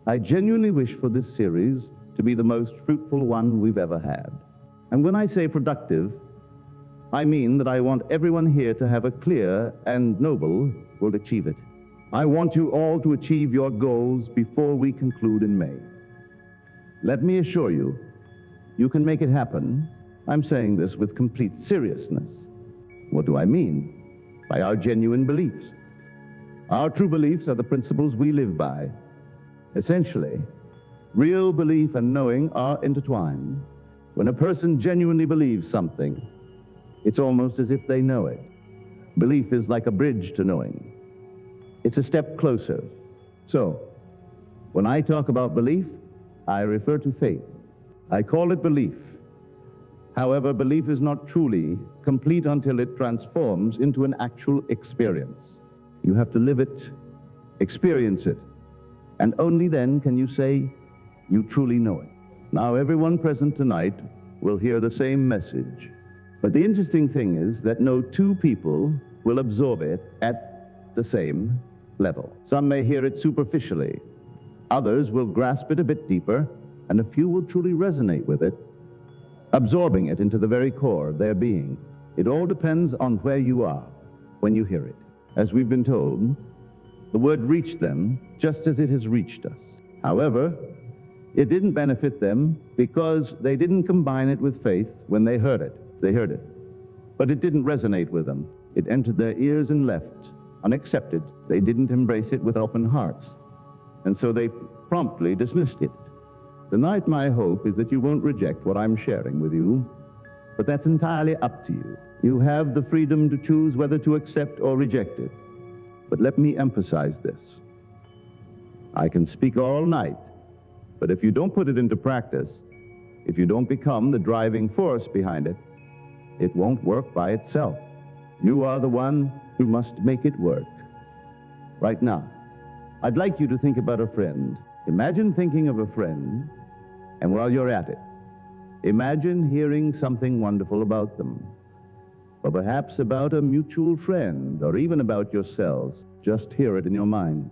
I genuinely wish for this series to be the most fruitful one we've ever had. And when I say productive, I mean that I want everyone here to have a clear and noble will achieve it. I want you all to achieve your goals before we conclude in May. Let me assure you, you can make it happen. I'm saying this with complete seriousness. What do I mean? By our genuine beliefs. Our true beliefs are the principles we live by. Essentially, real belief and knowing are intertwined. When a person genuinely believes something, it's almost as if they know it. Belief is like a bridge to knowing. It's a step closer. So, when I talk about belief, I refer to faith. I call it belief. However, belief is not truly complete until it transforms into an actual experience. You have to live it, experience it, and only then can you say you truly know it. Now, everyone present tonight will hear the same message. But the interesting thing is that no two people will absorb it at the same level. Some may hear it superficially. Others will grasp it a bit deeper, and a few will truly resonate with it, absorbing it into the very core of their being. It all depends on where you are when you hear it. As we've been told, the word reached them just as it has reached us. However, it didn't benefit them because they didn't combine it with faith when they heard it. They heard it, but it didn't resonate with them. It entered their ears and left, unaccepted. They didn't embrace it with open hearts, and so they promptly dismissed it. Tonight, my hope is that you won't reject what I'm sharing with you, but that's entirely up to you. You have the freedom to choose whether to accept or reject it. But let me emphasize this. I can speak all night, but if you don't put it into practice, if you don't become the driving force behind it, it won't work by itself. You are the one who must make it work. Right now, I'd like you to think about a friend. Imagine thinking of a friend, and while you're at it, imagine hearing something wonderful about them, or perhaps about a mutual friend, or even about yourselves. Just hear it in your mind.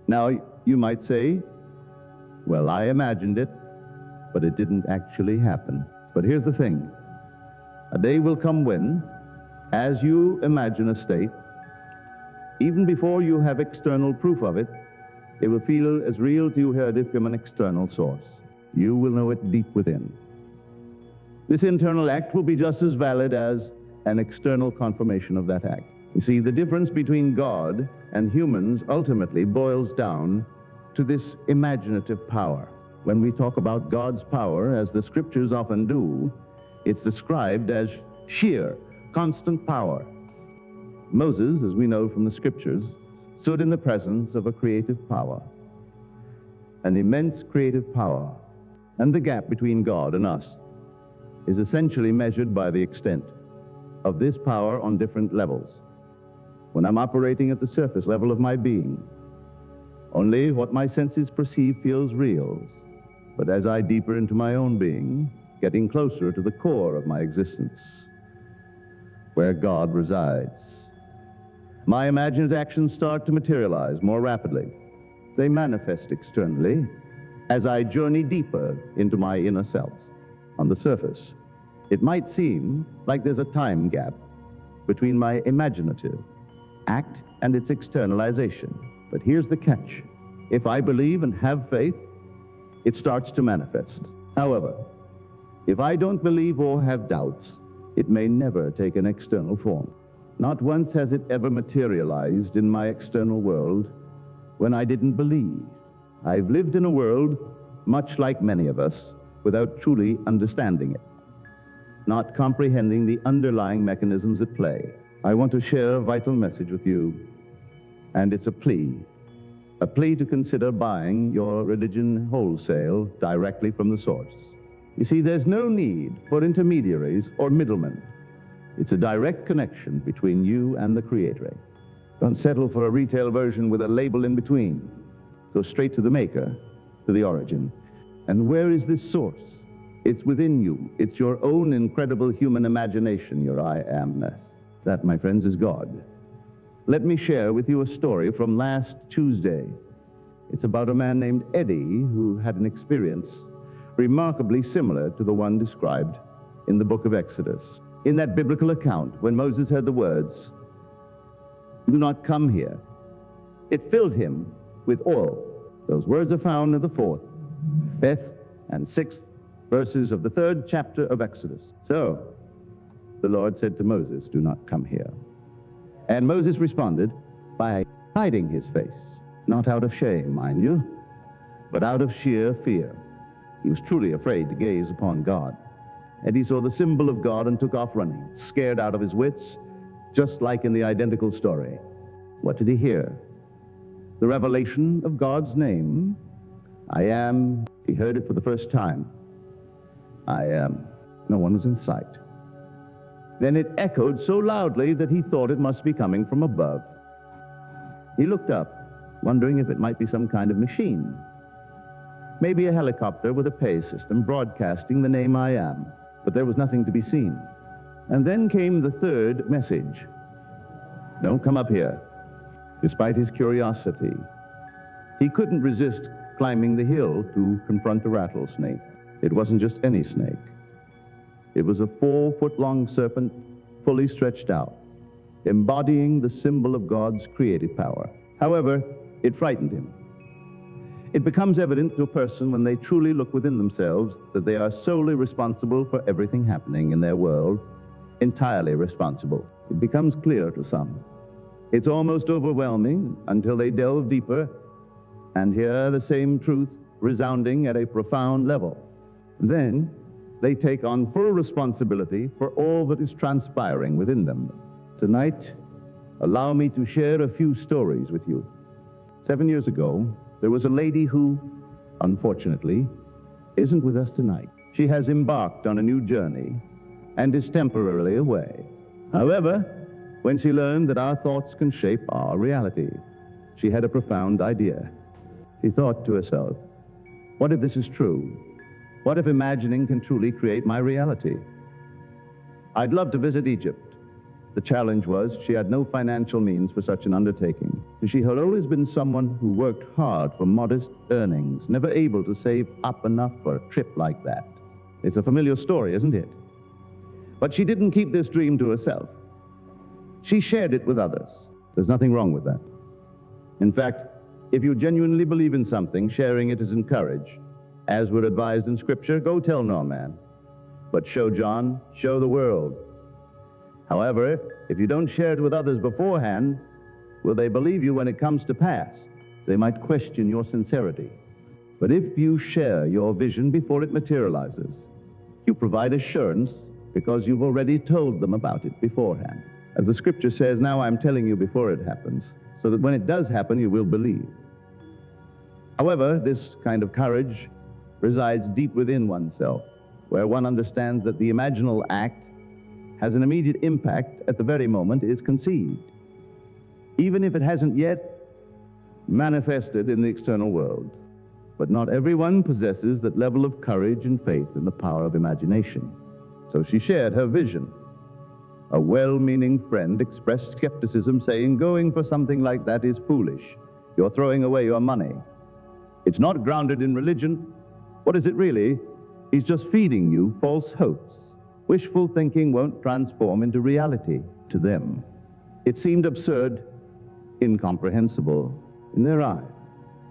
Now, you might say, well, I imagined it, but it didn't actually happen. But here's the thing. A day will come when, as you imagine a state, even before you have external proof of it, it will feel as real to you as if from an external source. You will know it deep within. This internal act will be just as valid as an external confirmation of that act. You see, the difference between God and humans ultimately boils down to this imaginative power. When we talk about God's power, as the scriptures often do, it's described as sheer, constant power. Moses, as we know from the scriptures, stood in the presence of a creative power, an immense creative power. And the gap between God and us is essentially measured by the extent of this power on different levels. When I'm operating at the surface level of my being, only what my senses perceive feels real. But as I deeper into my own being, getting closer to the core of my existence, where God resides, my imaginative actions start to materialize more rapidly. They manifest externally as I journey deeper into my inner self. On the surface, it might seem like there's a time gap between my imaginative act and its externalization. But here's the catch. If I believe and have faith, it starts to manifest. However, if I don't believe or have doubts, it may never take an external form. Not once has it ever materialized in my external world when I didn't believe. I've lived in a world, much like many of us, without truly understanding it, not comprehending the underlying mechanisms at play. I want to share a vital message with you, and it's a plea to consider buying your religion wholesale directly from the source. You see, there's no need for intermediaries or middlemen. It's a direct connection between you and the Creator. Don't settle for a retail version with a label in between. Go straight to the maker, to the origin. And where is this source? It's within you. It's your own incredible human imagination, your I amness. That, my friends, is God. Let me share with you a story from last Tuesday. It's about a man named Eddie who had an experience remarkably similar to the one described in the book of Exodus. In that biblical account, when Moses heard the words, "Do not come here," it filled him with awe. Those words are found in the 4th, 5th, and 6th verses of the 3rd chapter of Exodus. So, the Lord said to Moses, "Do not come here." And Moses responded by hiding his face, not out of shame, mind you, but out of sheer fear. He was truly afraid to gaze upon God. And he saw the symbol of God and took off running, scared out of his wits, just like in the identical story. What did he hear? The revelation of God's name. I am. He heard it for the first time. I am. No one was in sight. Then it echoed so loudly that he thought it must be coming from above. He looked up, wondering if it might be some kind of machine. Maybe a helicopter with a pay system broadcasting the name I am. But there was nothing to be seen. And then came the 3rd message. Don't come up here. Despite his curiosity, he couldn't resist climbing the hill to confront a rattlesnake. It wasn't just any snake. It was a 4-foot-long serpent, fully stretched out, embodying the symbol of God's creative power. However, it frightened him. It becomes evident to a person when they truly look within themselves that they are solely responsible for everything happening in their world, entirely responsible. It becomes clear to some. It's almost overwhelming until they delve deeper and hear the same truth resounding at a profound level. Then they take on full responsibility for all that is transpiring within them. Tonight, allow me to share a few stories with you. 7 years ago, there was a lady who, unfortunately, isn't with us tonight. She has embarked on a new journey and is temporarily away. However, when she learned that our thoughts can shape our reality, she had a profound idea. She thought to herself, what if this is true? What if imagining can truly create my reality? I'd love to visit Egypt. The challenge was she had no financial means for such an undertaking. She had always been someone who worked hard for modest earnings, never able to save up enough for a trip like that. It's a familiar story, isn't it? But she didn't keep this dream to herself. She shared it with others. There's nothing wrong with that. In fact, if you genuinely believe in something, sharing it is encouraged. As we're advised in Scripture, go tell no man, but show John, show the world. However, if you don't share it with others beforehand, will they believe you when it comes to pass? They might question your sincerity. But if you share your vision before it materializes, you provide assurance because you've already told them about it beforehand. As the Scripture says, now I'm telling you before it happens, so that when it does happen, you will believe. However, this kind of courage resides deep within oneself, where one understands that the imaginal act has an immediate impact at the very moment it is conceived, even if it hasn't yet manifested in the external world. But not everyone possesses that level of courage and faith in the power of imagination. So she shared her vision. A well-meaning friend expressed skepticism, saying, going for something like that is foolish. You're throwing away your money. It's not grounded in religion. What is it really? He's just feeding you false hopes. Wishful thinking won't transform into reality to them. It seemed absurd, incomprehensible in their eyes.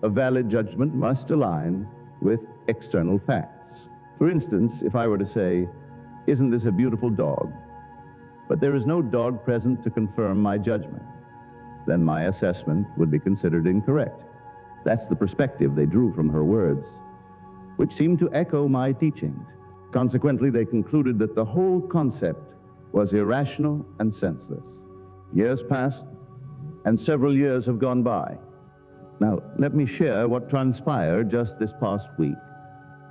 A valid judgment must align with external facts. For instance, if I were to say, isn't this a beautiful dog? But there is no dog present to confirm my judgment, then my assessment would be considered incorrect. That's the perspective they drew from her words, which seemed to echo my teachings. Consequently, they concluded that the whole concept was irrational and senseless. Years passed, and several years have gone by. Now, let me share what transpired just this past week.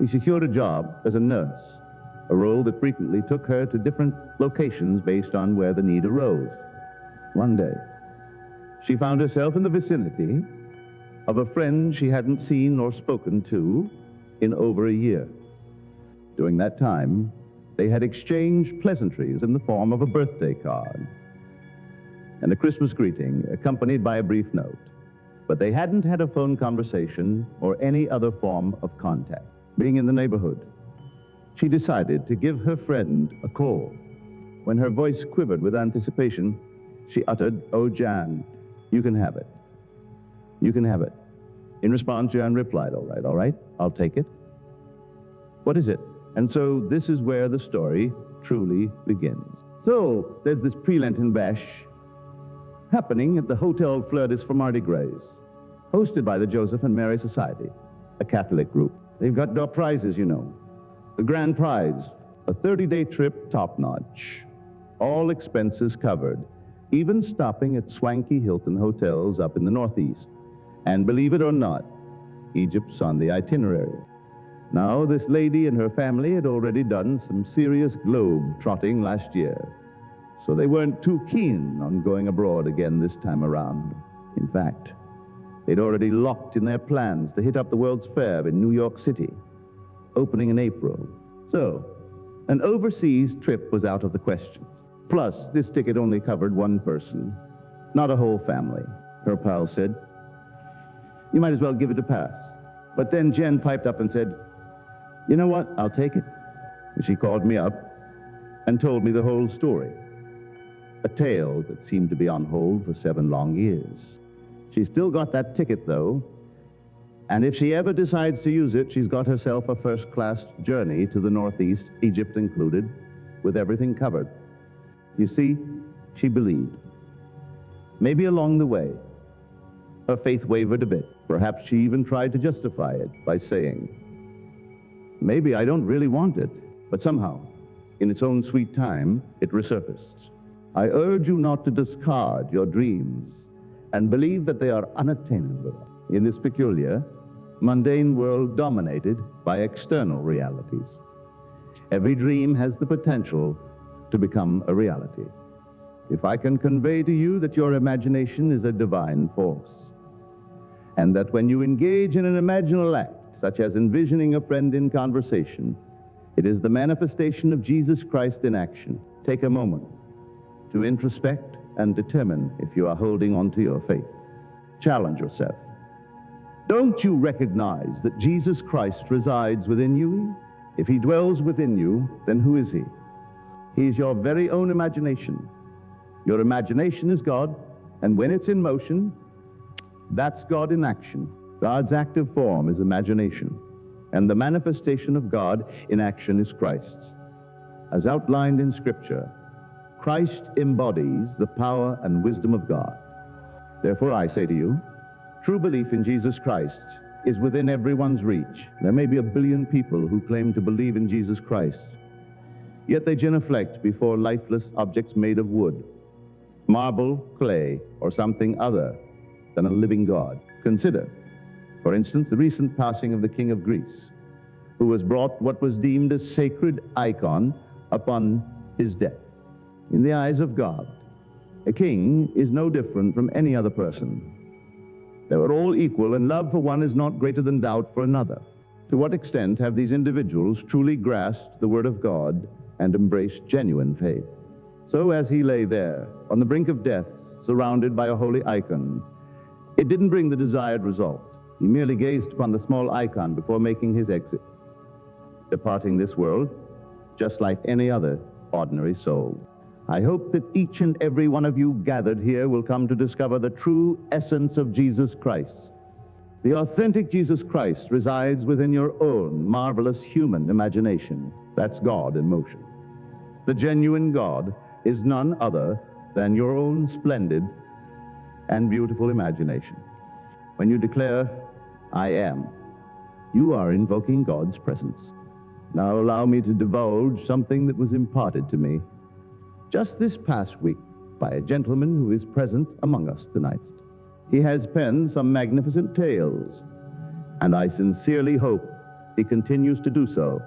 She secured a job as a nurse, a role that frequently took her to different locations based on where the need arose. One day, she found herself in the vicinity of a friend she hadn't seen or spoken to in over a year. During that time, they had exchanged pleasantries in the form of a birthday card and a Christmas greeting accompanied by a brief note. but they hadn't had a phone conversation or any other form of contact. Being in the neighborhood, she decided to give her friend a call. When her voice quivered with anticipation, she uttered, "Oh, Jan, you can have it. You can have it." In response, Jan replied, all right, I'll take it. What is it? And so this is where the story truly begins. So there's this pre-Lenten bash happening at the Hotel Fleur-des for Mardi Gras, hosted by the Joseph and Mary Society, a Catholic group. They've got door prizes, you know. The grand prize, a 30-day trip, top-notch, all expenses covered, even stopping at swanky Hilton hotels up in the Northeast. And believe it or not, Egypt's on the itinerary. Now, this lady and her family had already done some serious globe trotting last year, so they weren't too keen on going abroad again this time around. In fact, they'd already locked in their plans to hit up the World's Fair in New York City, opening in April. So, an overseas trip was out of the question. Plus, this ticket only covered one person, not a whole family. Her pal said, "You might as well give it a pass." But then Jen piped up and said, "You know what? I'll take it." And she called me up and told me the whole story. A tale that seemed to be on hold for 7 long years. She's still got that ticket, though. And if she ever decides to use it, she's got herself a first-class journey to the Northeast, Egypt included, with everything covered. You see, she believed. Maybe along the way, her faith wavered a bit. Perhaps she even tried to justify it by saying, "Maybe I don't really want it." But somehow, in its own sweet time, it resurfaced. I urge you not to discard your dreams and believe that they are unattainable in this peculiar, mundane world dominated by external realities. Every dream has the potential to become a reality. If I can convey to you that your imagination is a divine force, and that when you engage in an imaginal act, such as envisioning a friend in conversation, it is the manifestation of Jesus Christ in action. Take a moment to introspect and determine if you are holding on to your faith. Challenge yourself. Don't you recognize that Jesus Christ resides within you? If he dwells within you, then who is he? He is your very own imagination. Your imagination is God, and when it's in motion, that's God in action. God's active form is imagination, and the manifestation of God in action is Christ's. As outlined in Scripture, Christ embodies the power and wisdom of God. Therefore, I say to you, true belief in Jesus Christ is within everyone's reach. There may be 1 billion people who claim to believe in Jesus Christ, yet they genuflect before lifeless objects made of wood, marble, clay, or something other than a living God. Consider, for instance, the recent passing of the King of Greece, who was brought what was deemed a sacred icon upon his death. In the eyes of God, a king is no different from any other person. They are all equal, and love for one is not greater than doubt for another. To what extent have these individuals truly grasped the Word of God and embraced genuine faith? So as he lay there, on the brink of death, surrounded by a holy icon, it didn't bring the desired result. He merely gazed upon the small icon before making his exit, departing this world just like any other ordinary soul. I hope that each and every one of you gathered here will come to discover the true essence of Jesus Christ. The authentic Jesus Christ resides within your own marvelous human imagination. That's God in motion. The genuine God is none other than your own splendid and beautiful imagination. When you declare, "I am," you are invoking God's presence. Now allow me to divulge something that was imparted to me just this past week by a gentleman who is present among us tonight. He has penned some magnificent tales, and I sincerely hope he continues to do so,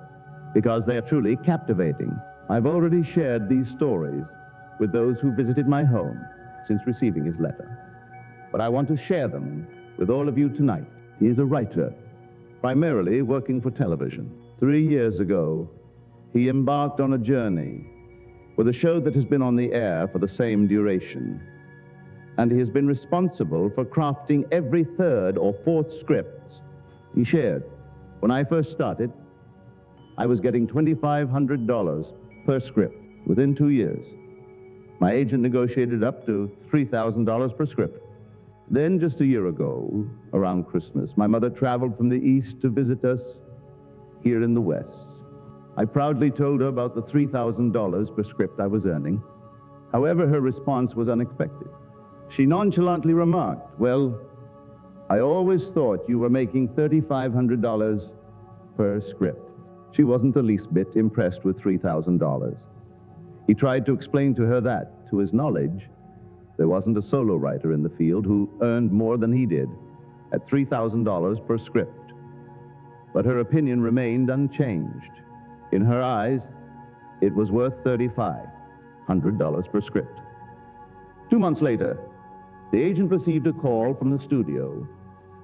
because they are truly captivating. I've already shared these stories with those who visited my home since receiving his letter, but I want to share them with all of you tonight. He is a writer, primarily working for television. 3 years ago, he embarked on a journey with a show that has been on the air for the same duration. and he has been responsible for crafting every third or fourth script he shared. When I first started, I was getting $2,500 per script within 2 years. My agent negotiated up to $3,000 per script. Then, just a year ago, around Christmas, my mother traveled from the East to visit us here in the West. I proudly told her about the $3,000 per script I was earning. However, her response was unexpected. She nonchalantly remarked, "Well, I always thought you were making $3,500 per script." She wasn't the least bit impressed with $3,000. He tried to explain to her that, to his knowledge, there wasn't a solo writer in the field who earned more than he did at $3,000 per script. But her opinion remained unchanged. In her eyes, it was worth $3,500 per script. 2 months later, the agent received a call from the studio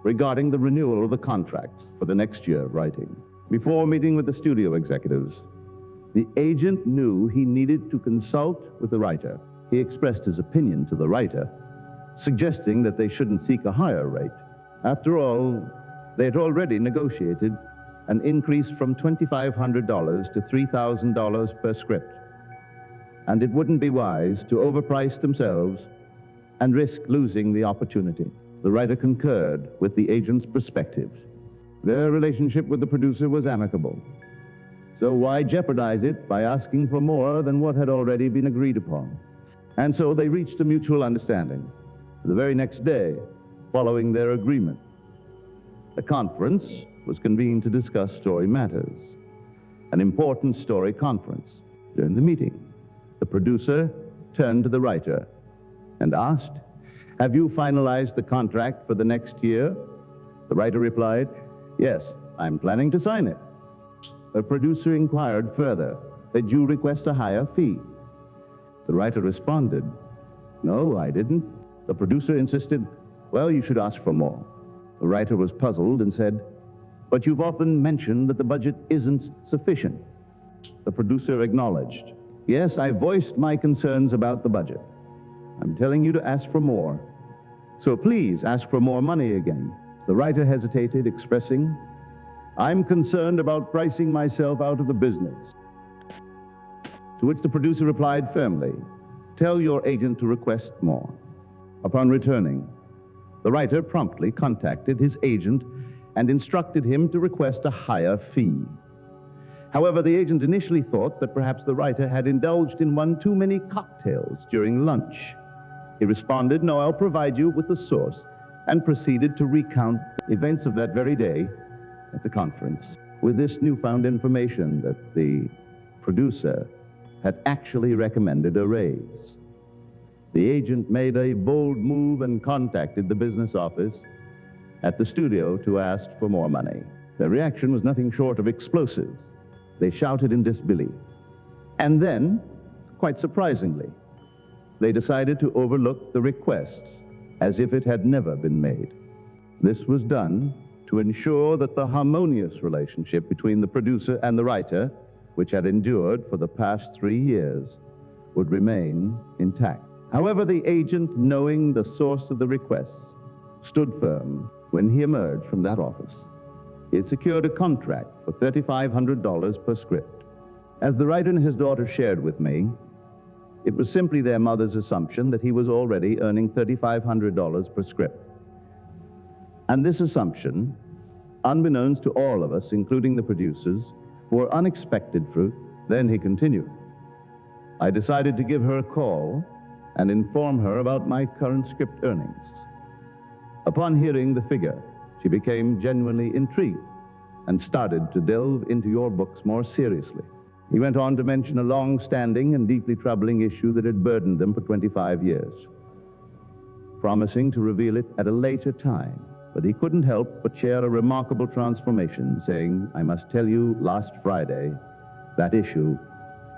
regarding the renewal of the contracts for the next year of writing. Before meeting with the studio executives, the agent knew he needed to consult with the writer. He expressed his opinion to the writer, suggesting that they shouldn't seek a higher rate. After all, they had already negotiated an increase from $2,500 to $3,000 per script, and it wouldn't be wise to overprice themselves and risk losing the opportunity. The writer concurred with the agent's perspective. Their relationship with the producer was amicable, so why jeopardize it by asking for more than what had already been agreed upon? And so they reached a mutual understanding. The very next day, following their agreement, a conference was convened to discuss story matters, an important story conference. During the meeting, the producer turned to the writer and asked, "Have you finalized the contract for the next year?" The writer replied, "Yes, I'm planning to sign it." The producer inquired further, "Did you request a higher fee?" The writer responded, "No, I didn't." The producer insisted, "Well, you should ask for more." The writer was puzzled and said, "But you've often mentioned that the budget isn't sufficient." The producer acknowledged, "Yes, I voiced my concerns about the budget. I'm telling you to ask for more. So please ask for more money again." The writer hesitated, expressing, "I'm concerned about pricing myself out of the business." To which the producer replied firmly, "Tell your agent to request more." Upon returning, the writer promptly contacted his agent and instructed him to request a higher fee. However, the agent initially thought that perhaps the writer had indulged in one too many cocktails during lunch. He responded, "No, I'll provide you with the source," and proceeded to recount events of that very day at the conference. With this newfound information that the producer had actually recommended a raise, the agent made a bold move and contacted the business office at the studio to ask for more money. Their reaction was nothing short of explosive. They shouted in disbelief. And then, quite surprisingly, they decided to overlook the request as if it had never been made. This was done to ensure that the harmonious relationship between the producer and the writer, which had endured for the past 3 years, would remain intact. However, the agent, knowing the source of the requests, stood firm. When he emerged from that office, he had secured a contract for $3,500 per script. As the writer and his daughter shared with me, it was simply their mother's assumption that he was already earning $3,500 per script. And this assumption, unbeknownst to all of us, including the producers, bore unexpected fruit. Then he continued, "I decided to give her a call and inform her about my current script earnings. Upon hearing the figure, she became genuinely intrigued and started to delve into your books more seriously." He went on to mention a long-standing and deeply troubling issue that had burdened them for 25 years, promising to reveal it at a later time. But he couldn't help but share a remarkable transformation, saying, "I must tell you, last Friday, that issue,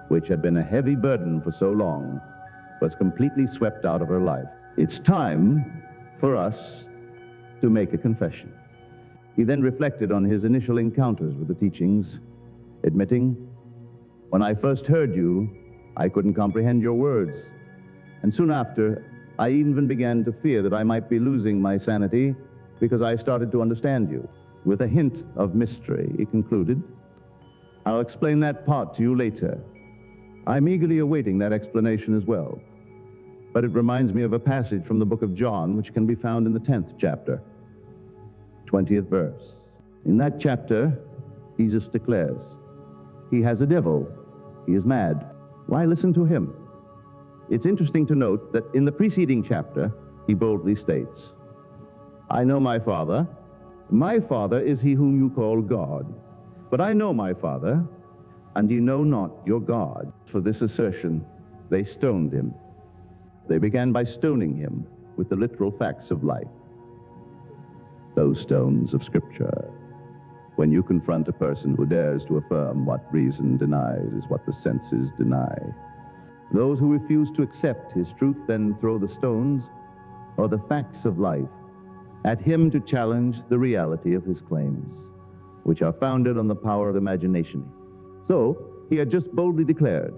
which had been a heavy burden for so long, was completely swept out of her life. It's time for us to make a confession." He then reflected on his initial encounters with the teachings, admitting, "When I first heard you, I couldn't comprehend your words. And soon after, I even began to fear that I might be losing my sanity because I started to understand you. With a hint of mystery, he concluded, I'll explain that part to you later. I'm eagerly awaiting that explanation as well. But it reminds me of a passage from the book of John, which can be found in the 10th chapter, 20th verse. In that chapter, Jesus declares, he has a devil. He is mad. Why listen to him? It's interesting to note that in the preceding chapter, he boldly states, I know my Father. My Father is he whom you call God. But I know my Father, and ye know not your God. For this assertion, they stoned him. They began by stoning him with the literal facts of life. Those stones of Scripture. When you confront a person who dares to affirm what reason denies is what the senses deny. Those who refuse to accept his truth then throw the stones, or the facts of life, at him to challenge the reality of his claims, which are founded on the power of imagination. So, he had just boldly declared,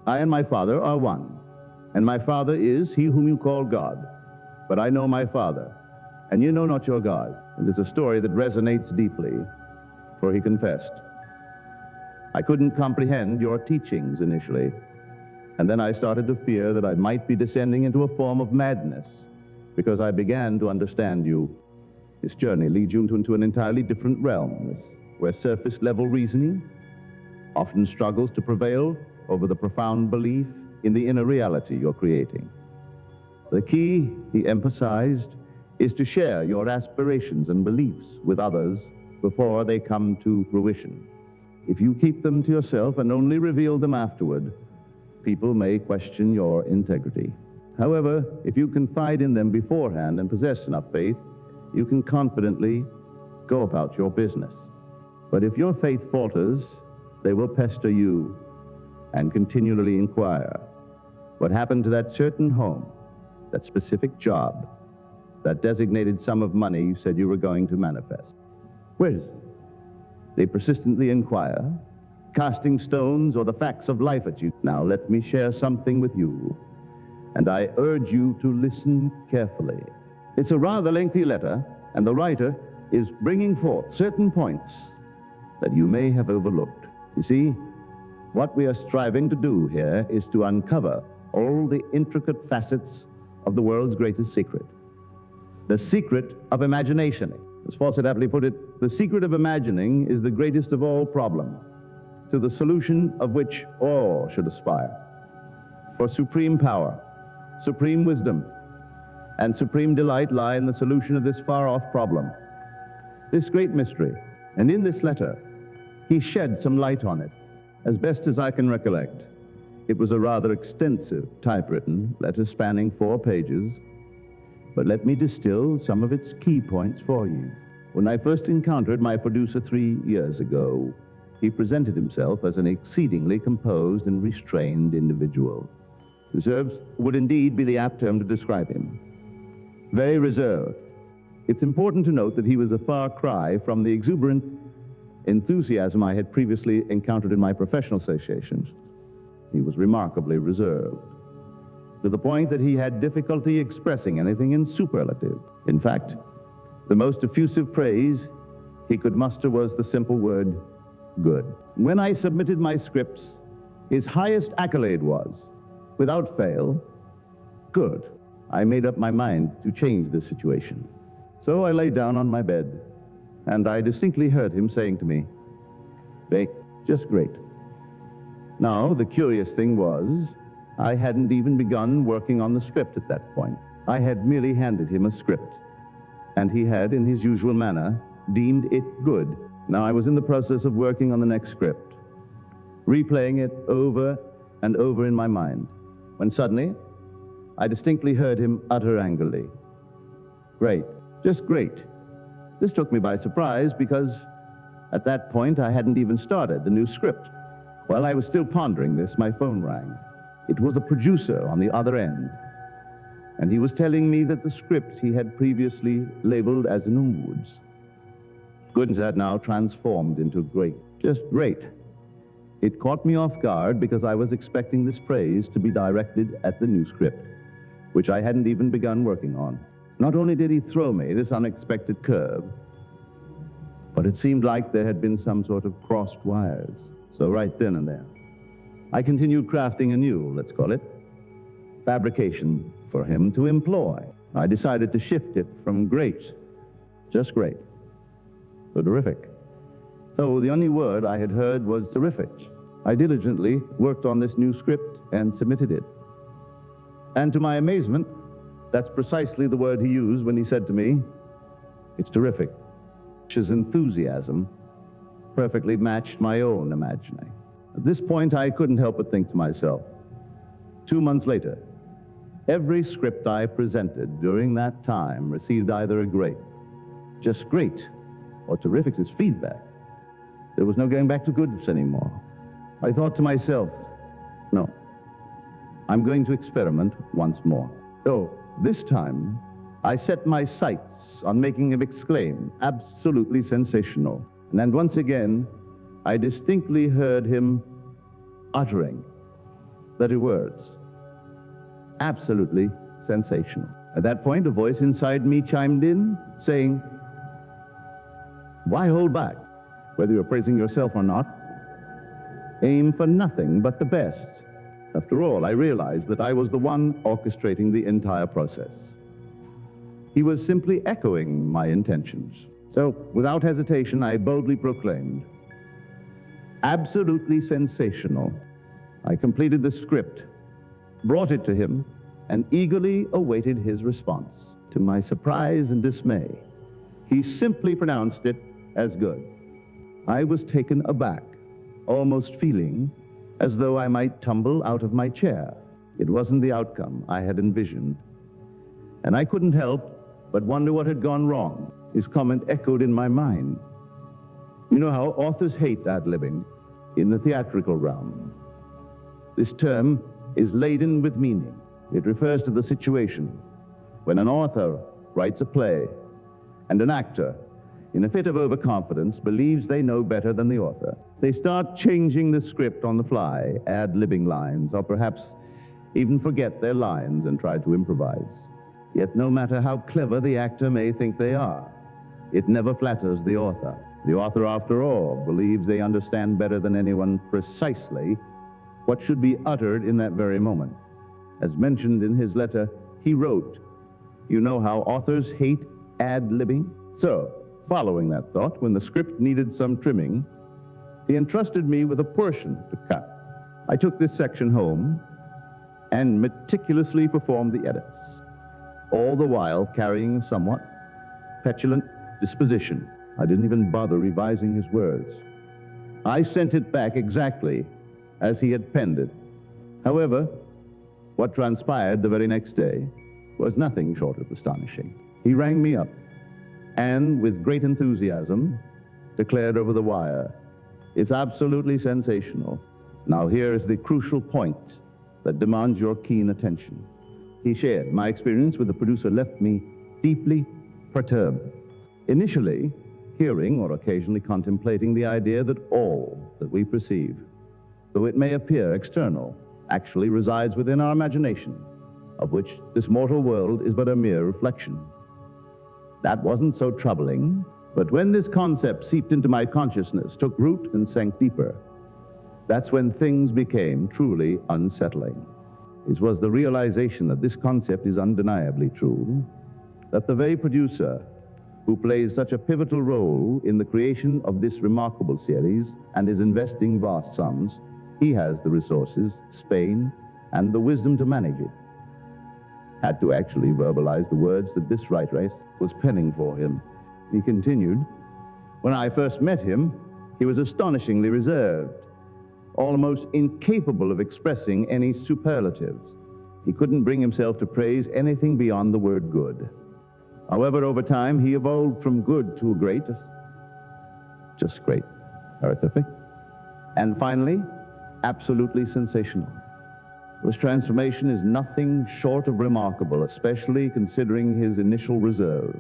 I and my Father are one, and my Father is he whom you call God. But I know my Father, and you know not your God. And it's a story that resonates deeply, for he confessed, I couldn't comprehend your teachings initially, and then I started to fear that I might be descending into a form of madness, because I began to understand you. This journey leads you into an entirely different realm, where surface-level reasoning often struggles to prevail over the profound belief in the inner reality you're creating. The key, he emphasized, is to share your aspirations and beliefs with others before they come to fruition. If you keep them to yourself and only reveal them afterward, people may question your integrity. However, if you confide in them beforehand and possess enough faith, you can confidently go about your business. But if your faith falters, they will pester you and continually inquire, what happened to that certain home, that specific job, that designated sum of money you said you were going to manifest? Where is it? They persistently inquire, casting stones or the facts of life at you. Now let me share something with you, and I urge you to listen carefully. It's a rather lengthy letter, and the writer is bringing forth certain points that you may have overlooked. You see, what we are striving to do here is to uncover all the intricate facets of the world's greatest secret. The secret of imagination. As Fawcett aptly put it, the secret of imagining is the greatest of all problems, to the solution of which all should aspire. For supreme power, supreme wisdom, and supreme delight lie in the solution of this far-off problem, this great mystery. And in this letter, he shed some light on it, as best as I can recollect. It was a rather extensive typewritten letter spanning 4 pages, but let me distill some of its key points for you. When I first encountered my producer 3 years ago, he presented himself as an exceedingly composed and restrained individual. Reserves would indeed be the apt term to describe him. Very reserved. It's important to note that he was a far cry from the exuberant enthusiasm I had previously encountered in my professional associations. He was remarkably reserved, to the point that he had difficulty expressing anything in superlative. In fact, the most effusive praise he could muster was the simple word, good. When I submitted my scripts, his highest accolade was, without fail, good. I made up my mind to change this situation. So I lay down on my bed, and I distinctly heard him saying to me, "Great, just great." Now, the curious thing was, I hadn't even begun working on the script at that point. I had merely handed him a script, and he had, in his usual manner, deemed it good. Now I was in the process of working on the next script, replaying it over and over in my mind, when suddenly I distinctly heard him utter angrily, "Great, just great." This took me by surprise because at that point I hadn't even started the new script. While I was still pondering this, my phone rang. It was the producer on the other end, and he was telling me that the script he had previously labeled as Woods, good had now transformed into great, just great. It caught me off guard because I was expecting this praise to be directed at the new script. which I hadn't even begun working on. Not only did he throw me this unexpected curve, but it seemed like there had been some sort of crossed wires. So right then and there, I continued crafting a new, let's call it, fabrication for him to employ. I decided to shift it from great, just great, to terrific. So the only word I had heard was terrific. I diligently worked on this new script and submitted it. And to my amazement, that's precisely the word he used when he said to me, "It's terrific." His enthusiasm perfectly matched my own imagining. At this point, I couldn't help but think to myself, 2 months later, every script I presented during that time received either a great, just great, or terrific as feedback. There was no going back to goods anymore. I thought to myself, no, I'm going to experiment once more. So this time, I set my sights on making him exclaim, "Absolutely sensational." And then once again, I distinctly heard him uttering the two words, "Absolutely sensational." At that point, a voice inside me chimed in, saying, "Why hold back? Whether you're praising yourself or not, aim for nothing but the best." After all, I realized that I was the one orchestrating the entire process. He was simply echoing my intentions. So, without hesitation, I boldly proclaimed, "Absolutely sensational." I completed the script, brought it to him, and eagerly awaited his response. To my surprise and dismay, he simply pronounced it as good. I was taken aback, almost feeling as though I might tumble out of my chair. It wasn't the outcome I had envisioned, and I couldn't help but wonder what had gone wrong. His comment echoed in my mind. You know how authors hate ad-libbing in the theatrical realm. This term is laden with meaning. It refers to the situation when an author writes a play and an actor, in a fit of overconfidence, believes they know better than the author. They start changing the script on the fly, ad-libbing lines, or perhaps even forget their lines and try to improvise. Yet no matter how clever the actor may think they are, it never flatters the author. The author, after all, believes they understand better than anyone precisely what should be uttered in that very moment. As mentioned in his letter, he wrote, "You know how authors hate ad-libbing?" So, following that thought, when the script needed some trimming, he entrusted me with a portion to cut. I took this section home and meticulously performed the edits, all the while carrying a somewhat petulant disposition. I didn't even bother revising his words. I sent it back exactly as he had penned it. However, what transpired the very next day was nothing short of astonishing. He rang me up and, with great enthusiasm, declared over the wire, "It's absolutely sensational." Now here is the crucial point that demands your keen attention. He shared my experience with the producer left me deeply perturbed. Initially, hearing or occasionally contemplating the idea that all that we perceive, though it may appear external, actually resides within our imagination, of which this mortal world is but a mere reflection. That wasn't so troubling, but when this concept seeped into my consciousness, took root and sank deeper, that's when things became truly unsettling. It was the realization that this concept is undeniably true, that the very producer who plays such a pivotal role in the creation of this remarkable series and is investing vast sums, he has the resources, Spain, and the wisdom to manage it. Had to actually verbalize the words that this writer was penning for him. He continued, "When I first met him, he was astonishingly reserved, almost incapable of expressing any superlatives. He couldn't bring himself to praise anything beyond the word good. However, over time, he evolved from good to great, just great, terrific, and finally, absolutely sensational. This transformation is nothing short of remarkable, especially considering his initial reserves.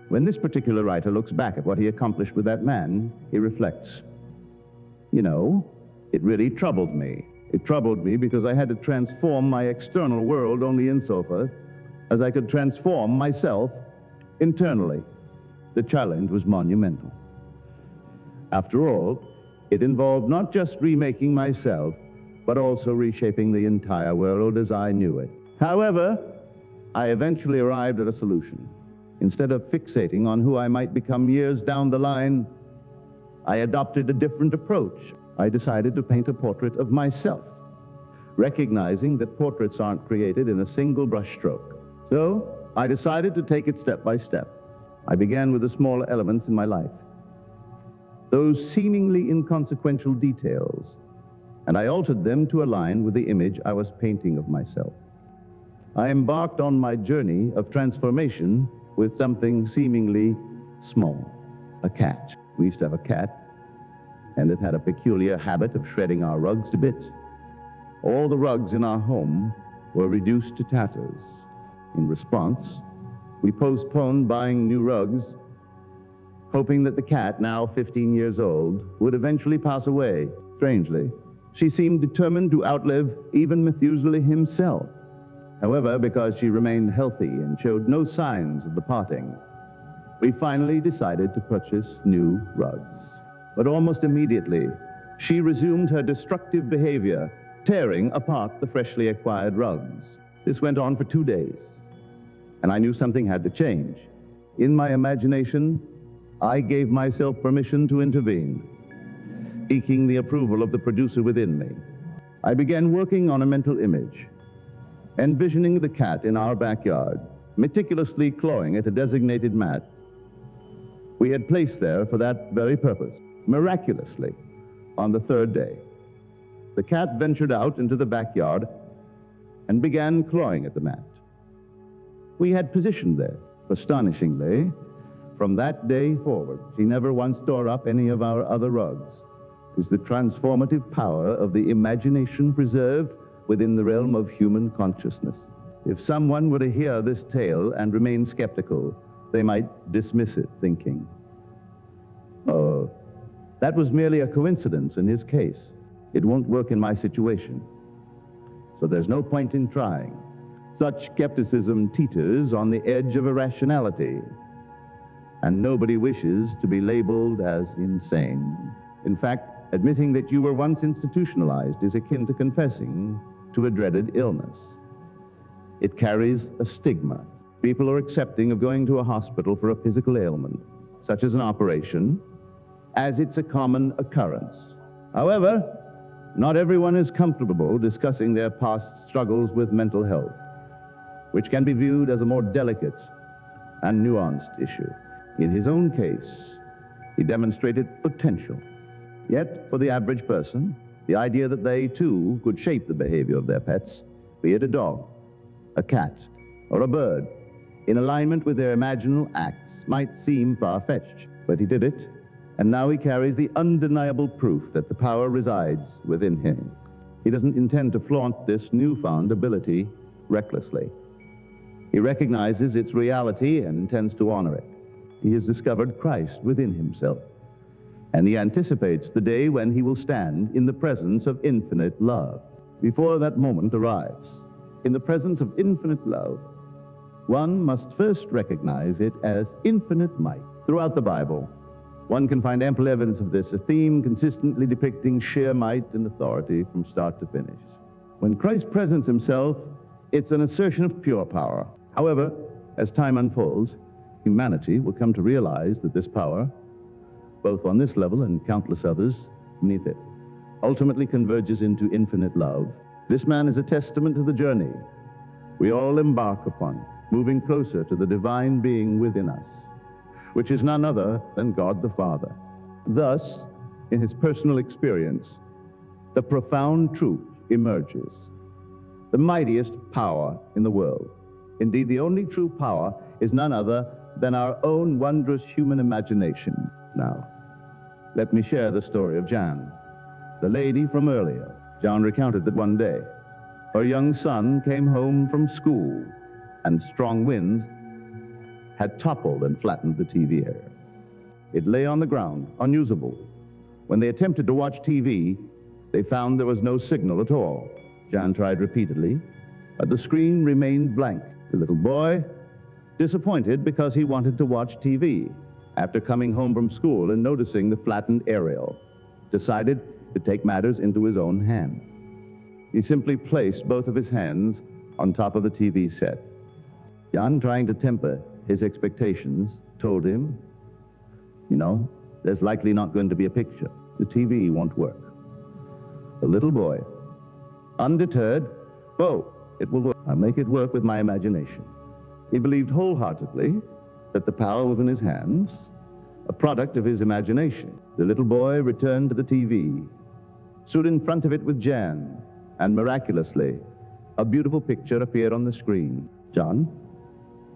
When this particular writer looks back at what he accomplished with that man, he reflects, you know, it really troubled me. It troubled me because I had to transform my external world only insofar as I could transform myself internally. The challenge was monumental. After all, it involved not just remaking myself, but also reshaping the entire world as I knew it. However, I eventually arrived at a solution. Instead of fixating on who I might become years down the line, I adopted a different approach. I decided to paint a portrait of myself, recognizing that portraits aren't created in a single brushstroke. So I decided to take it step by step. I began with the smaller elements in my life, those seemingly inconsequential details, and I altered them to align with the image I was painting of myself. I embarked on my journey of transformation with something seemingly small, a cat. We used to have a cat, and it had a peculiar habit of shredding our rugs to bits. All the rugs in our home were reduced to tatters. In response, we postponed buying new rugs, hoping that the cat, now 15 years old, would eventually pass away. Strangely, she seemed determined to outlive even Methuselah himself. However, because she remained healthy and showed no signs of the parting, we finally decided to purchase new rugs. But almost immediately, she resumed her destructive behavior, tearing apart the freshly acquired rugs. This went on for 2 days, and I knew something had to change. In my imagination, I gave myself permission to intervene, seeking the approval of the producer within me. I began working on a mental image, envisioning the cat in our backyard, meticulously clawing at a designated mat we had placed there for that very purpose. Miraculously, on the 3rd day, the cat ventured out into the backyard and began clawing at the mat we had positioned there. Astonishingly, from that day forward, she never once tore up any of our other rugs. Is the transformative power of the imagination preserved within the realm of human consciousness. If someone were to hear this tale and remain skeptical, they might dismiss it, thinking, "Oh, that was merely a coincidence in his case. It won't work in my situation, so there's no point in trying." Such skepticism teeters on the edge of irrationality, and nobody wishes to be labeled as insane. In fact, admitting that you were once institutionalized is akin to confessing to a dreaded illness. It carries a stigma. People are accepting of going to a hospital for a physical ailment, such as an operation, as it's a common occurrence. However, not everyone is comfortable discussing their past struggles with mental health, which can be viewed as a more delicate and nuanced issue. In his own case, he demonstrated potential. Yet, for the average person, the idea that they, too, could shape the behavior of their pets, be it a dog, a cat, or a bird, in alignment with their imaginal acts, might seem far-fetched. But he did it, and now he carries the undeniable proof that the power resides within him. He doesn't intend to flaunt this newfound ability recklessly. He recognizes its reality and intends to honor it. He has discovered Christ within himself, and he anticipates the day when he will stand in the presence of infinite love. Before that moment arrives, in the presence of infinite love, one must first recognize it as infinite might. Throughout the Bible, one can find ample evidence of this, a theme consistently depicting sheer might and authority from start to finish. When Christ presents himself, it's an assertion of pure power. However, as time unfolds, humanity will come to realize that this power, both on this level and countless others beneath it, ultimately converges into infinite love. This man is a testament to the journey we all embark upon, moving closer to the divine being within us, which is none other than God the Father. Thus, in his personal experience, the profound truth emerges. The mightiest power in the world, indeed the only true power, is none other than our own wondrous human imagination. Now, let me share the story of Jan, the lady from earlier. Jan recounted that one day, her young son came home from school, and strong winds had toppled and flattened the TV area. It lay on the ground, unusable. When they attempted to watch TV, they found there was no signal at all. Jan tried repeatedly, but the screen remained blank. The little boy, disappointed because he wanted to watch TV, after coming home from school and noticing the flattened aerial, decided to take matters into his own hands. He simply placed both of his hands on top of the TV set. John, trying to temper his expectations, told him, "You know, there's likely not going to be a picture. The TV won't work." The little boy, undeterred, "Oh, it will work. I'll make it work with my imagination." He believed wholeheartedly that the power was in his hands, a product of his imagination. The little boy returned to the TV, stood in front of it with Jan, and miraculously, a beautiful picture appeared on the screen. John,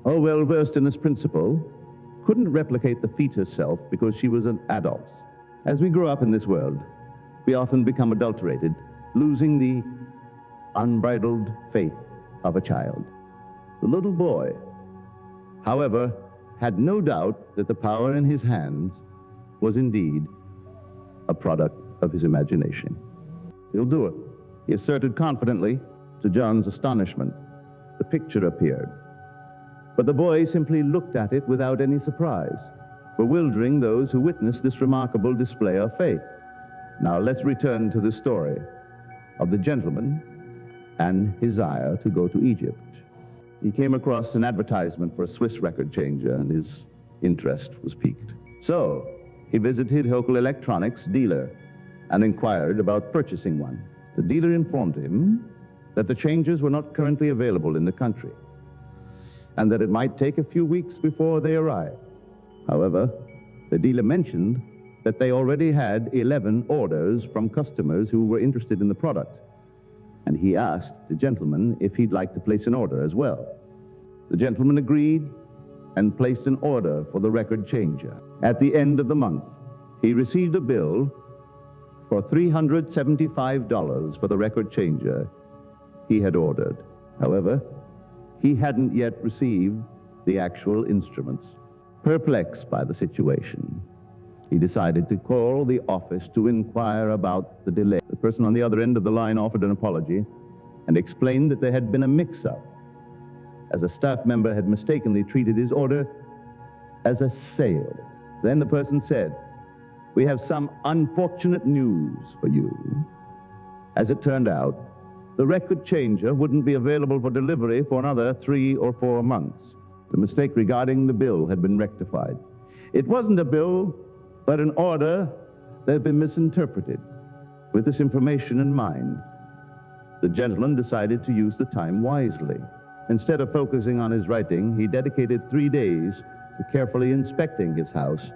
all well versed in this principle, couldn't replicate the fetus self because she was an adult. As we grow up in this world, we often become adulterated, losing the unbridled faith of a child. The little boy, however, had no doubt that the power in his hands was indeed a product of his imagination. "He'll do it," he asserted confidently. To John's astonishment, the picture appeared. But the boy simply looked at it without any surprise, bewildering those who witnessed this remarkable display of faith. Now let's return to the story of the gentleman and his desire to go to Egypt. He came across an advertisement for a Swiss record changer, and his interest was piqued. So he visited local electronics dealer and inquired about purchasing one. The dealer informed him that the changers were not currently available in the country, and that it might take a few weeks before they arrived. However, the dealer mentioned that they already had 11 orders from customers who were interested in the product, and he asked the gentleman if he'd like to place an order as well. The gentleman agreed and placed an order for the record changer. At the end of the month, he received a bill for $375 for the record changer he had ordered. However, he hadn't yet received the actual instruments. Perplexed by the situation, he decided to call the office to inquire about the delay. The person on the other end of the line offered an apology and explained that there had been a mix-up, as a staff member had mistakenly treated his order as a sale. Then the person said, "We have some unfortunate news for you." As it turned out, the record changer wouldn't be available for delivery for another 3 or 4 months. The mistake regarding the bill had been rectified. It wasn't a bill, but an order that had been misinterpreted. With this information in mind, the gentleman decided to use the time wisely. Instead of focusing on his writing, he dedicated 3 days to carefully inspecting his house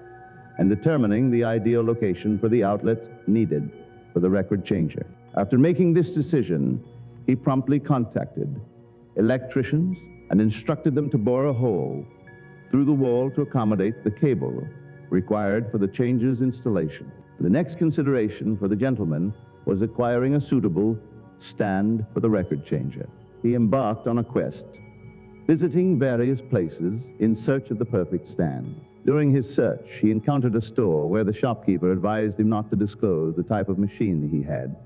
and determining the ideal location for the outlet needed for the record changer. After making this decision, he promptly contacted electricians and instructed them to bore a hole through the wall to accommodate the cable required for the changer's installation. The next consideration for the gentleman was acquiring a suitable stand for the record changer. He embarked on a quest, visiting various places in search of the perfect stand. During his search, he encountered a store where the shopkeeper advised him not to disclose the type of machine he had,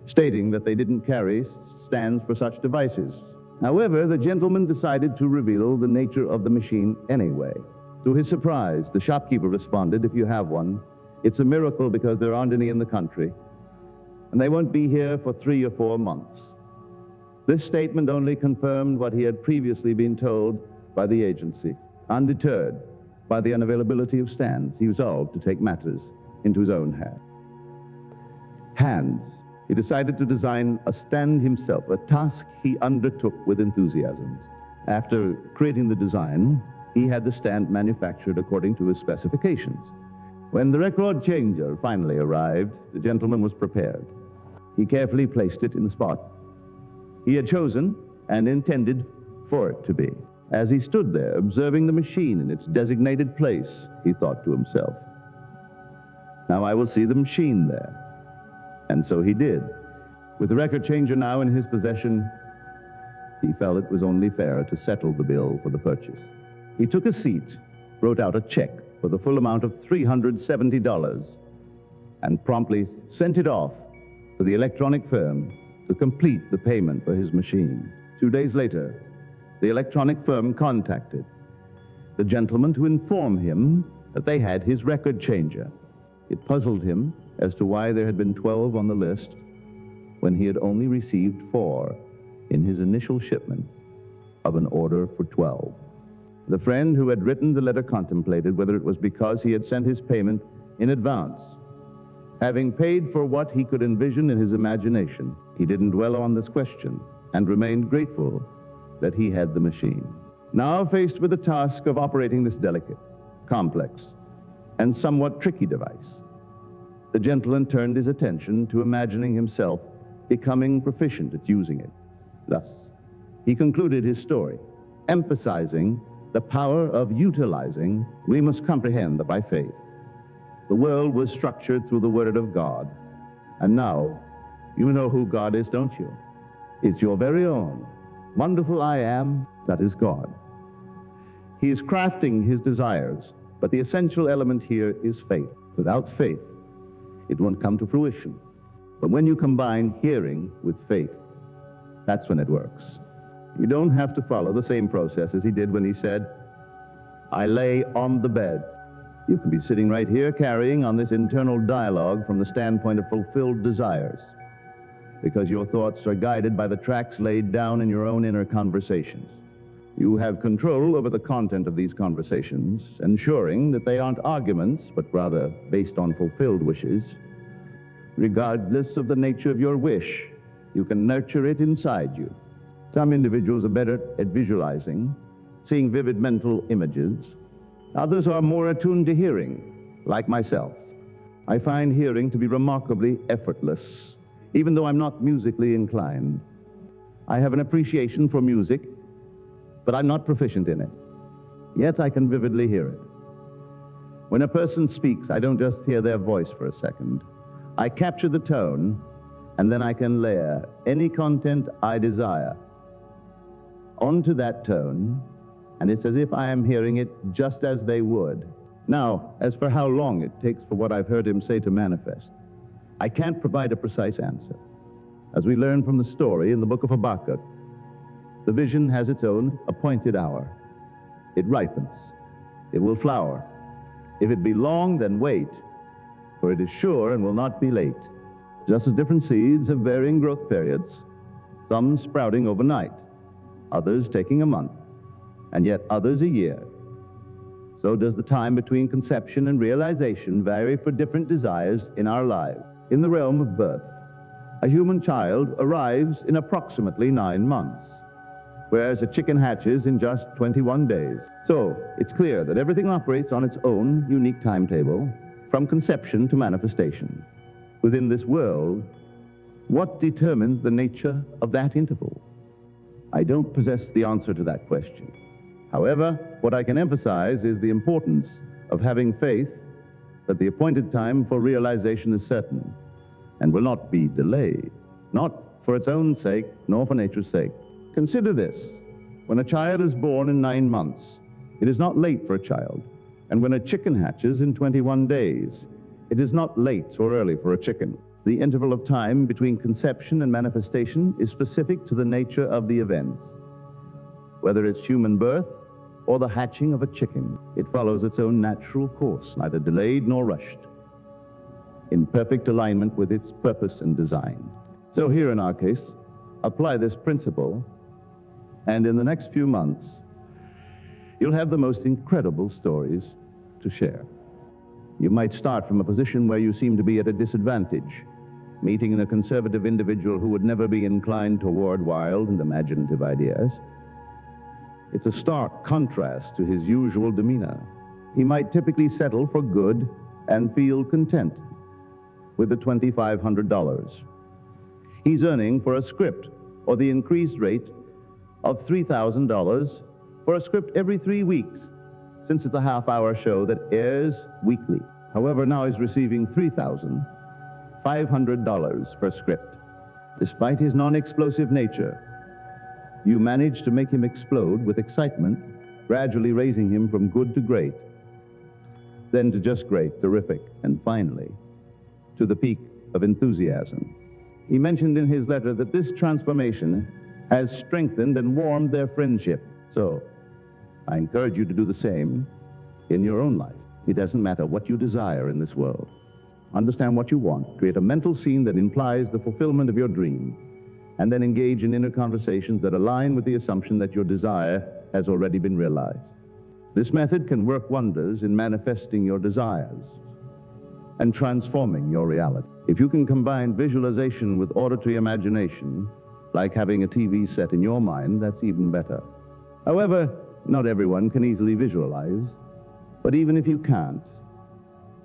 stating that they didn't carry stands for such devices. However, the gentleman decided to reveal the nature of the machine anyway. To his surprise, the shopkeeper responded, "If you have one, it's a miracle because there aren't any in the country, and they won't be here for 3 or 4 months." This statement only confirmed what he had previously been told by the agency. Undeterred by the unavailability of stands, he resolved to take matters into his own hands. He decided to design a stand himself, a task he undertook with enthusiasm. After creating the design, he had the stand manufactured according to his specifications. When the record changer finally arrived, the gentleman was prepared. He carefully placed it in the spot he had chosen and intended for it to be. As he stood there, observing the machine in its designated place, he thought to himself, "Now I will see the machine there." And so he did. With the record changer now in his possession, he felt it was only fair to settle the bill for the purchase. He took a seat, wrote out a check for the full amount of $370, and promptly sent it off to the electronic firm to complete the payment for his machine. 2 days later, the electronic firm contacted the gentleman to inform him that they had his record changer. It puzzled him as to why there had been 12 on the list when he had only received 4 in his initial shipment of an order for 12. The friend who had written the letter contemplated whether it was because he had sent his payment in advance. Having paid for what he could envision in his imagination, he didn't dwell on this question and remained grateful that he had the machine. Now faced with the task of operating this delicate, complex, and somewhat tricky device, the gentleman turned his attention to imagining himself becoming proficient at using it. Thus, he concluded his story, emphasizing the power of utilizing. We must comprehend that by faith, the world was structured through the Word of God. And now, you know who God is, don't you? It's your very own wonderful I am, that is God. He is crafting his desires, but the essential element here is faith. Without faith, it won't come to fruition. But when you combine hearing with faith, that's when it works. You don't have to follow the same process as he did when he said, I lay on the bed. You can be sitting right here carrying on this internal dialogue from the standpoint of fulfilled desires, because your thoughts are guided by the tracks laid down in your own inner conversations. You have control over the content of these conversations, ensuring that they aren't arguments, but rather based on fulfilled wishes. Regardless of the nature of your wish, you can nurture it inside you. Some individuals are better at visualizing, seeing vivid mental images. Others are more attuned to hearing, like myself. I find hearing to be remarkably effortless, even though I'm not musically inclined. I have an appreciation for music, but I'm not proficient in it. Yet I can vividly hear it. When a person speaks, I don't just hear their voice for a second. I capture the tone, and then I can layer any content I desire onto that tone, and it's as if I am hearing it just as they would. Now, as for how long it takes for what I've heard him say to manifest, I can't provide a precise answer. As we learn from the story in the book of Habakkuk, the vision has its own appointed hour. It ripens. It will flower. If it be long, then wait, for it is sure and will not be late. Just as different seeds have varying growth periods, some sprouting overnight, others taking a month, and yet others a year, so does the time between conception and realization vary for different desires in our lives. In the realm of birth, a human child arrives in approximately 9 months, whereas a chicken hatches in just 21 days. So it's clear that everything operates on its own unique timetable, from conception to manifestation. Within this world, what determines the nature of that interval? I don't possess the answer to that question. However, what I can emphasize is the importance of having faith that the appointed time for realization is certain and will not be delayed, not for its own sake, nor for nature's sake. Consider this. When a child is born in 9 months, it is not late for a child. And when a chicken hatches in 21 days, it is not late or early for a chicken. The interval of time between conception and manifestation is specific to the nature of the event. Whether it's human birth or the hatching of a chicken, it follows its own natural course, neither delayed nor rushed, in perfect alignment with its purpose and design. So here in our case, apply this principle, and in the next few months, you'll have the most incredible stories to share. You might start from a position where you seem to be at a disadvantage, meeting a conservative individual who would never be inclined toward wild and imaginative ideas. It's a stark contrast to his usual demeanor. He might typically settle for good and feel content with the $2,500. He's earning for a script or the increased rate of $3,000 for a script every 3 weeks, since it's a half-hour show that airs weekly. However, now he's receiving $3,500 per script. Despite his non-explosive nature, you manage to make him explode with excitement, gradually raising him from good to great, then to just great, terrific, and finally, to the peak of enthusiasm. He mentioned in his letter that this transformation has strengthened and warmed their friendship. So, I encourage you to do the same in your own life. It doesn't matter what you desire in this world. Understand what you want. Create a mental scene that implies the fulfillment of your dream, and then engage in inner conversations that align with the assumption that your desire has already been realized. This method can work wonders in manifesting your desires and transforming your reality. If you can combine visualization with auditory imagination, like having a TV set in your mind, that's even better. However, not everyone can easily visualize, but even if you can't,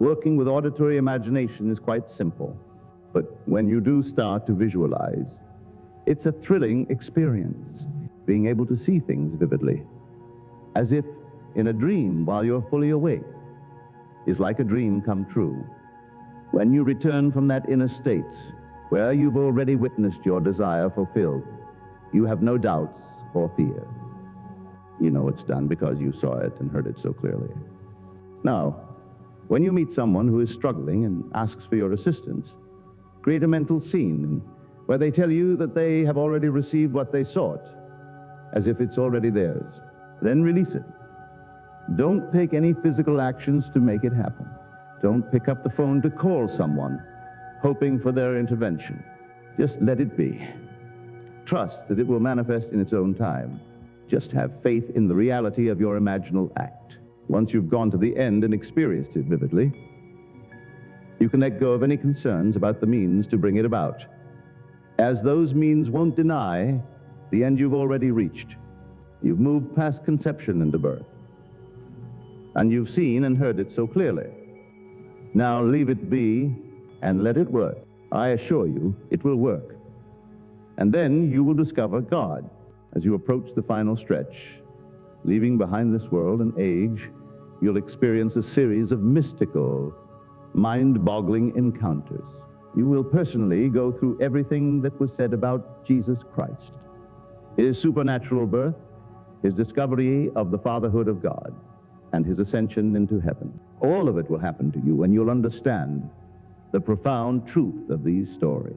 working with auditory imagination is quite simple. But when you do start to visualize, it's a thrilling experience, being able to see things vividly, as if in a dream while you're fully awake, is like a dream come true. When you return from that inner state, where you've already witnessed your desire fulfilled, you have no doubts or fear. You know it's done because you saw it and heard it so clearly. Now, when you meet someone who is struggling and asks for your assistance, create a mental scene where they tell you that they have already received what they sought, as if it's already theirs. Then release it. Don't take any physical actions to make it happen. Don't pick up the phone to call someone, hoping for their intervention. Just let it be. Trust that it will manifest in its own time. Just have faith in the reality of your imaginal act. Once you've gone to the end and experienced it vividly, you can let go of any concerns about the means to bring it about, as those means won't deny the end you've already reached. You've moved past conception into birth, and you've seen and heard it so clearly. Now leave it be and let it work. I assure you, it will work. And then you will discover God as you approach the final stretch. Leaving behind this world and age, you'll experience a series of mystical, mind-boggling encounters. You will personally go through everything that was said about Jesus Christ. His supernatural birth, his discovery of the fatherhood of God, and his ascension into heaven. All of it will happen to you, and you'll understand the profound truth of these stories.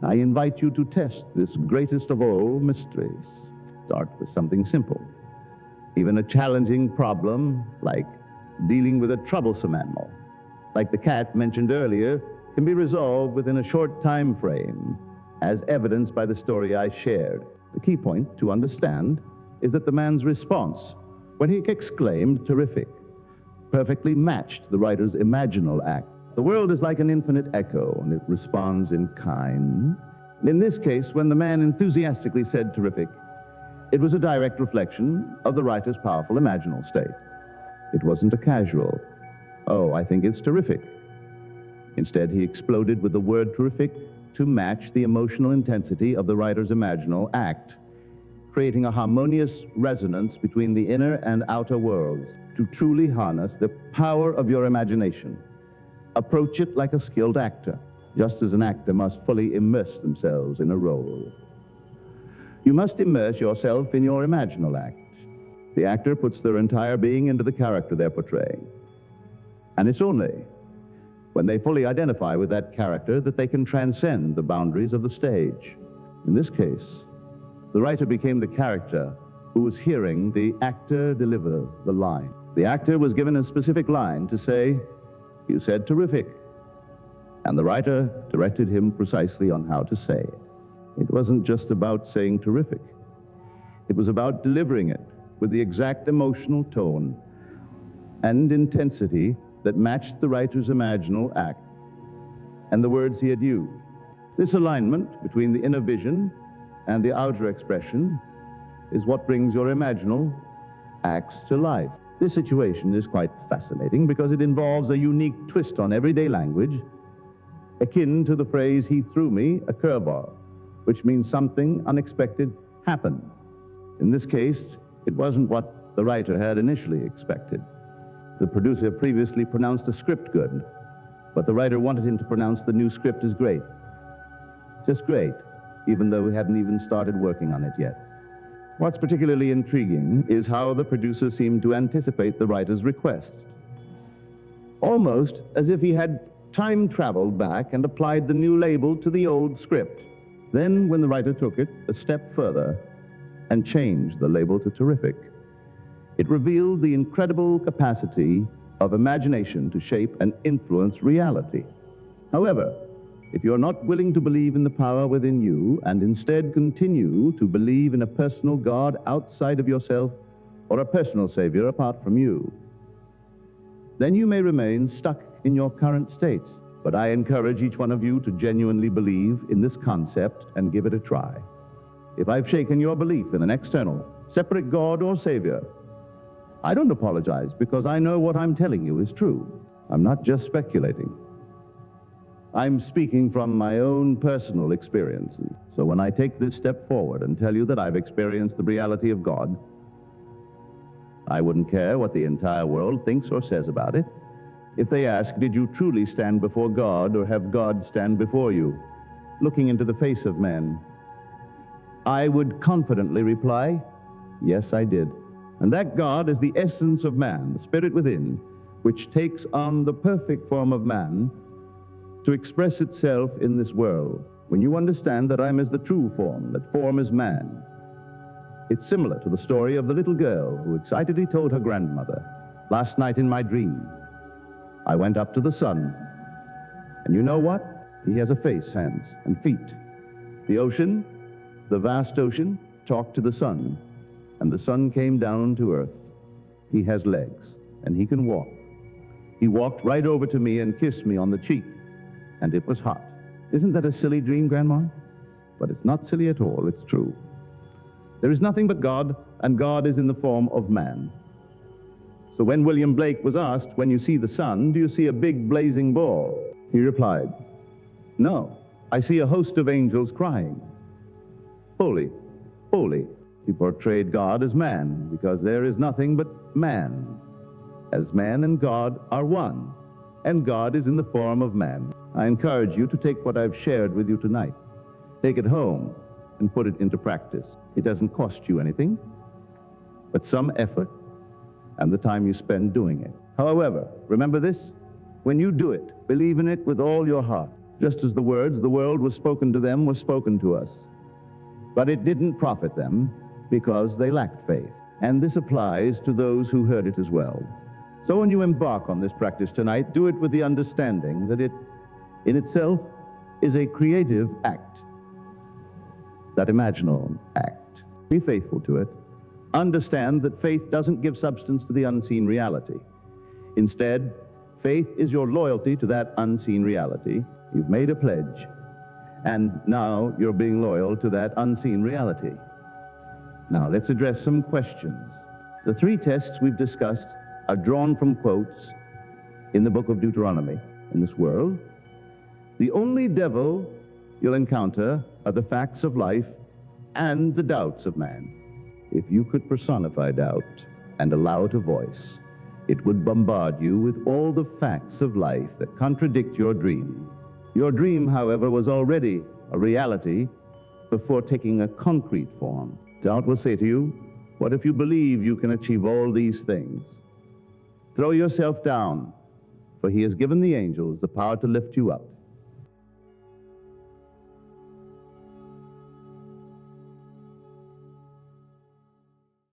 I invite you to test this greatest of all mysteries. Start with something simple. Even a challenging problem, like dealing with a troublesome animal, like the cat mentioned earlier, can be resolved within a short time frame, as evidenced by the story I shared. The key point to understand is that the man's response, when he exclaimed, "Terrific," perfectly matched the writer's imaginal act. The world is like an infinite echo, and it responds in kind. In this case, when the man enthusiastically said "Terrific," it was a direct reflection of the writer's powerful imaginal state. It wasn't a casual, "Oh, I think it's terrific." Instead, he exploded with the word "terrific" to match the emotional intensity of the writer's imaginal act, creating a harmonious resonance between the inner and outer worlds. To truly harness the power of your imagination, approach it like a skilled actor, just as an actor must fully immerse themselves in a role. You must immerse yourself in your imaginal act. The actor puts their entire being into the character they're portraying. And it's only when they fully identify with that character that they can transcend the boundaries of the stage. In this case, the writer became the character who was hearing the actor deliver the line. The actor was given a specific line to say, "You said terrific," and the writer directed him precisely on how to say it. It wasn't just about saying terrific. It was about delivering it with the exact emotional tone and intensity that matched the writer's imaginal act and the words he had used. This alignment between the inner vision and the outer expression is what brings your imaginal acts to life. This situation is quite fascinating because it involves a unique twist on everyday language, akin to the phrase, "He threw me a curveball," which means something unexpected happened. In this case, it wasn't what the writer had initially expected. The producer previously pronounced a script good, but the writer wanted him to pronounce the new script as great. Just great, even though we hadn't even started working on it yet. What's particularly intriguing is how the producer seemed to anticipate the writer's request, almost as if he had time traveled back and applied the new label to the old script. Then, when the writer took it a step further and changed the label to terrific, it revealed the incredible capacity of imagination to shape and influence reality. However, if you're not willing to believe in the power within you and instead continue to believe in a personal God outside of yourself or a personal Savior apart from you, then you may remain stuck in your current states. But I encourage each one of you to genuinely believe in this concept and give it a try. If I've shaken your belief in an external, separate God or Savior, I don't apologize, because I know what I'm telling you is true. I'm not just speculating. I'm speaking from my own personal experiences. So when I take this step forward and tell you that I've experienced the reality of God, I wouldn't care what the entire world thinks or says about it. If they ask, did you truly stand before God or have God stand before you, looking into the face of men, I would confidently reply, yes, I did. And that God is the essence of man, the spirit within, which takes on the perfect form of man to express itself in this world. When you understand that I'm as the true form, that form is man, it's similar to the story of the little girl who excitedly told her grandmother, last night in my dream, I went up to the sun, and you know what? He has a face, hands, and feet. The ocean, the vast ocean, talked to the sun, and the sun came down to earth. He has legs, and he can walk. He walked right over to me and kissed me on the cheek, and it was hot. Isn't that a silly dream, Grandma? But it's not silly at all, it's true. There is nothing but God, and God is in the form of man. So when William Blake was asked, when you see the sun, do you see a big blazing ball? He replied, no, I see a host of angels crying. Holy, holy. He portrayed God as man, because there is nothing but man. As man and God are one, and God is in the form of man. I encourage you to take what I've shared with you tonight, take it home, and put it into practice. It doesn't cost you anything, but some effort and the time you spend doing it. However, remember this, when you do it, believe in it with all your heart, just as the words, the world was spoken to them, was spoken to us. But it didn't profit them because they lacked faith. And this applies to those who heard it as well. So when you embark on this practice tonight, do it with the understanding that it, in itself, is a creative act, that imaginal act. Be faithful to it. Understand that faith doesn't give substance to the unseen reality. Instead, faith is your loyalty to that unseen reality. You've made a pledge, and now you're being loyal to that unseen reality. Now, let's address some questions. The 3 tests we've discussed are drawn from quotes in the book of Deuteronomy. In this world, the only devil you'll encounter are the facts of life and the doubts of man. If you could personify doubt and allow it a voice, it would bombard you with all the facts of life that contradict your dream. Your dream, however, was already a reality before taking a concrete form. Doubt will say to you, what if you believe you can achieve all these things? Throw yourself down, for he has given the angels the power to lift you up.